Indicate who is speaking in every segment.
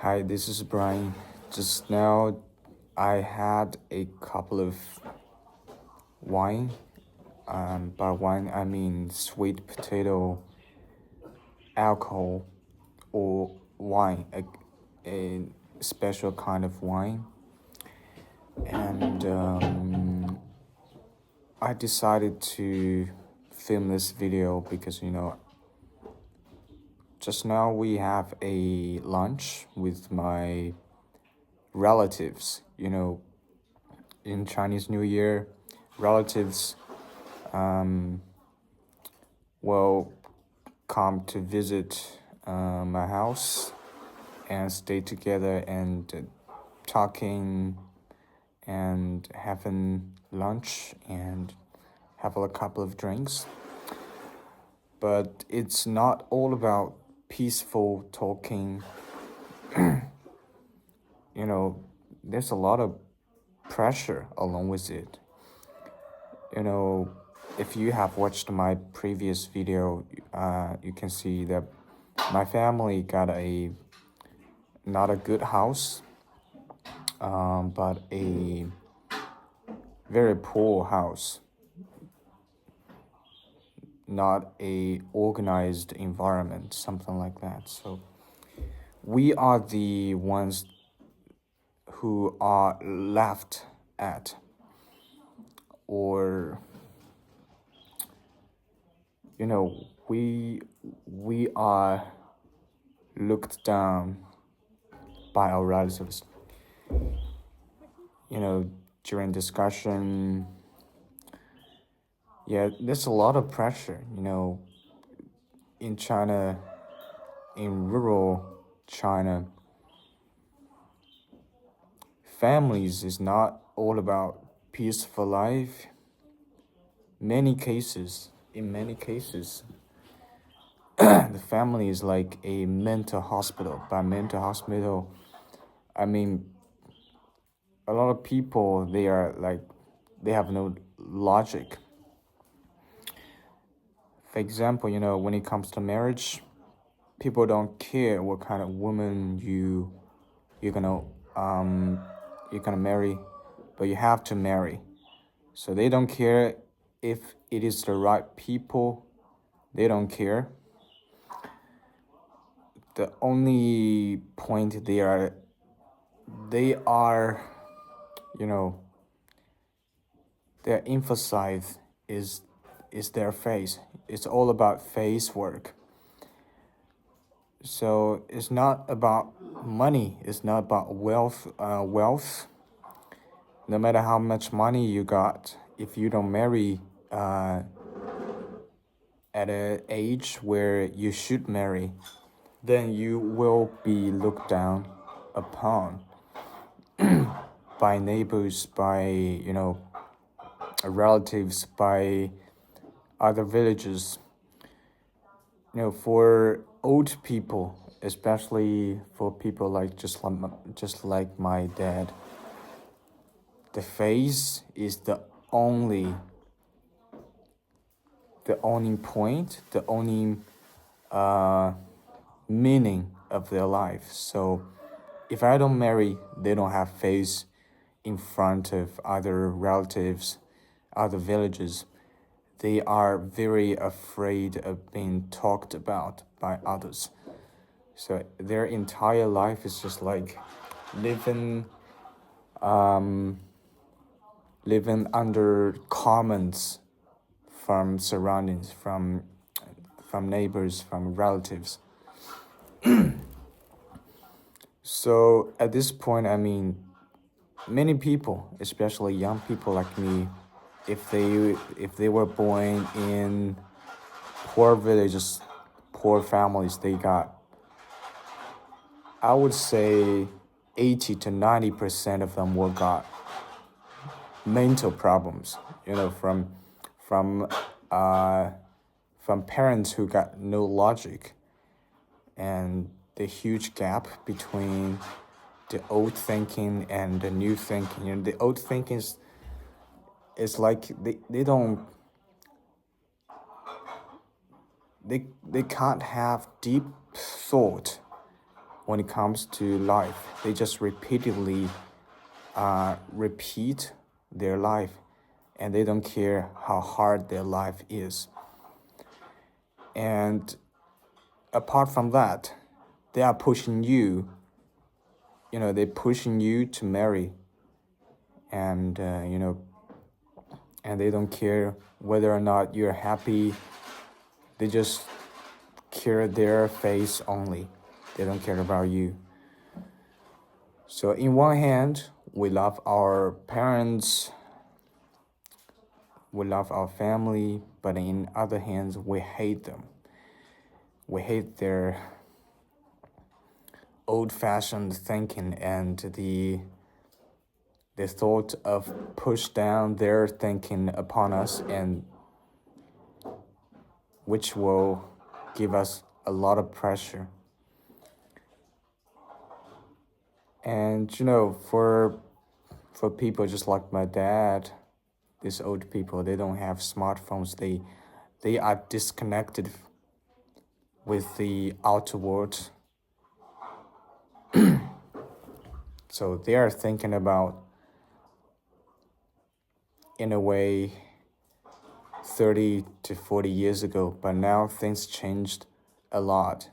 Speaker 1: Hi, this is Brian. Just now, I had a couple of wine. By wine, I mean sweet potato alcohol or wine, a special kind of wine. And I decided to film this video because, just now we have a lunch with my relatives. In Chinese New Year, relatives will come to visit my house and stay together and talking and having lunch and have a couple of drinks. But it's not all about peaceful talking. There's a lot of pressure along with it. If you have watched my previous video, you can see that my family got a not a good house, but a very poor house, not a organized environment, something like that. So we are the ones who are laughed at, or we are looked down by our relatives. During discussion, yeah, there's a lot of pressure. In China, in rural China, families is not all about peaceful life. In many cases, the family is like a mental hospital. By mental hospital, I mean a lot of people, they have no logic. For example, when it comes to marriage, people don't care what kind of woman you're gonna marry, but you have to marry. So they don't care if it is the right people. They don't care. The only point they are, you know, their emphasize is their face. It's all about face work. So it's not about money. It's not about wealth. No matter how much money you got, if you don't marry at an age where you should marry, then you will be looked down upon by neighbors, by relatives, by other villages. For old people, especially for people like just like my dad, the face is only the only point, the only meaning of their life. So if I don't marry, they don't have face in front of other relatives, other villages. They are very afraid of being talked about by others. So their entire life is just like living living under comments from surroundings, from neighbors, from relatives. So at this point, I mean, many people, especially young people like me, if they were born in poor villages, poor families, they got, I would say, 80 to 90% of them will got mental problems. From uh, from parents who got no logic, and the huge gap between the old thinking and the new thinking. The old thinking is like they don't they can't have deep thought when it comes to life. They just repeatedly repeat their life, and they don't care how hard their life is. And apart from that, they are pushing you, they're pushing you to marry, and and they don't care whether or not you're happy. They just care their face only. They don't care about you. So in one hand, we love our parents, we love our family, but in other hands, we hate them. We hate their old-fashioned thinking and the thought of push down their thinking upon us, and which will give us a lot of pressure. And for people just like my dad, these old people, they don't have smartphones. They are disconnected with the outer world. So they are thinking about, in a way, 30 to 40 years ago, but now things changed a lot.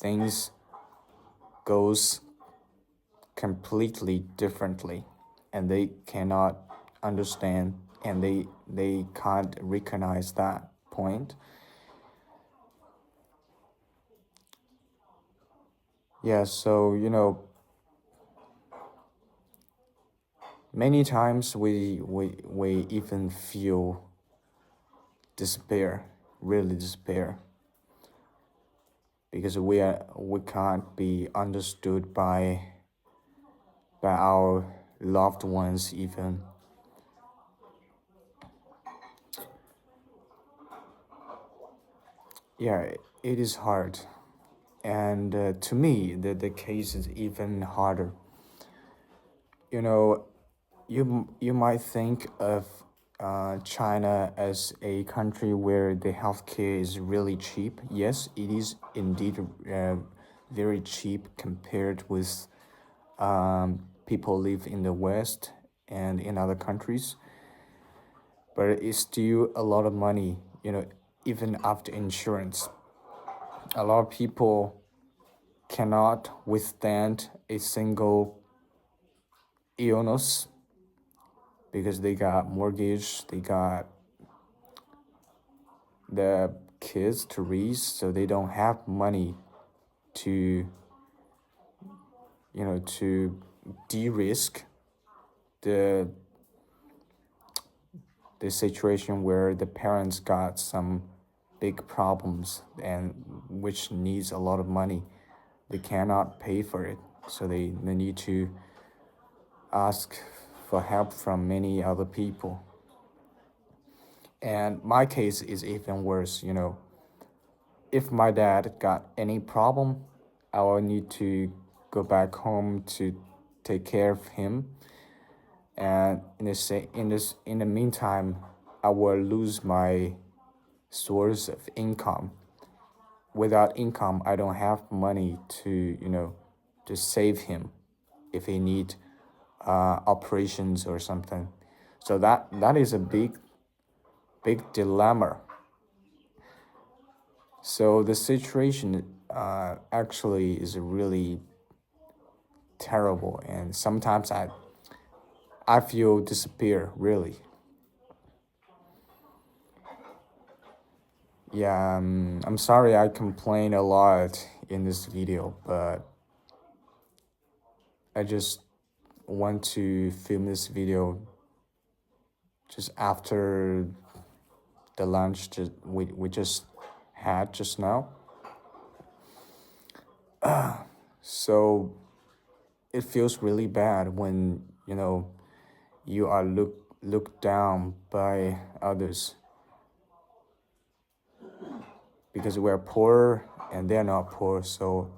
Speaker 1: Things goes completely differently, and they cannot understand, and they can't recognize that point. Yeah, so many times we even feel despair, really despair, because we can't be understood by our loved ones even. Yeah, it is hard. And to me, the case is even harder. You might think of China as a country where the healthcare is really cheap. Yes, it is indeed very cheap compared with people live in the West and in other countries. But it's still a lot of money, even after insurance. A lot of people cannot withstand a single illness because they got mortgage, they got the kids to raise, so they don't have money to to de-risk the situation where the parents got some big problems and which needs a lot of money. They cannot pay for it, so they need to ask for help from many other people. And my case is even worse. If my dad got any problem, I will need to go back home to take care of him. And in the meantime, I will lose my source of income. Without income, I don't have money to save him if he need operations or something. So that is a big dilemma. So the situation actually is really terrible, and sometimes I feel despair, really. Yeah, I'm sorry I complain a lot in this video, but I just want to film this video just after the lunch we just had just now. So it feels really bad when you are looked down by others because we're poor and they're not poor, so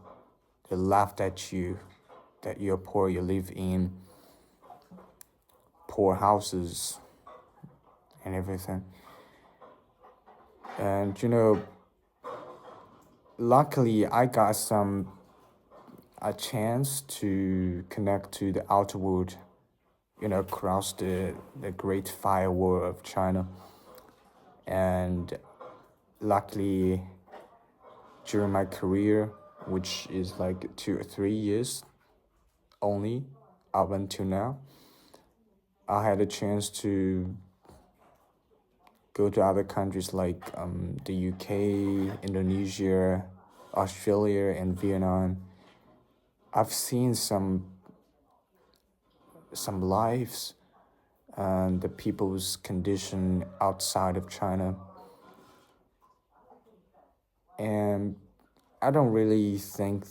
Speaker 1: they laughed at you that you're poor, you live in poor houses and everything. And luckily I a chance to connect to the outer world, across the great firewall of China. And luckily, during my career, which is like 2 or 3 years only up until now, I had a chance to go to other countries like the UK, Indonesia, Australia, and Vietnam. I've seen some lives and the people's condition outside of China, and I don't really think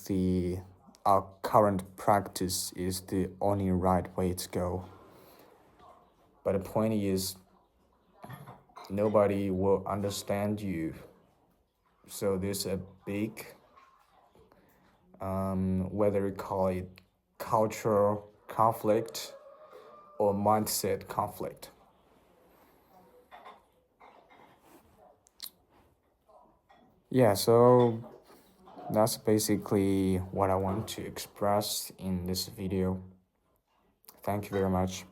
Speaker 1: our current practice is the only right way to go. But the point is, nobody will understand you. So there's a big, whether you call it cultural conflict or mindset conflict. Yeah, so that's basically what I want to express in this video. Thank you very much.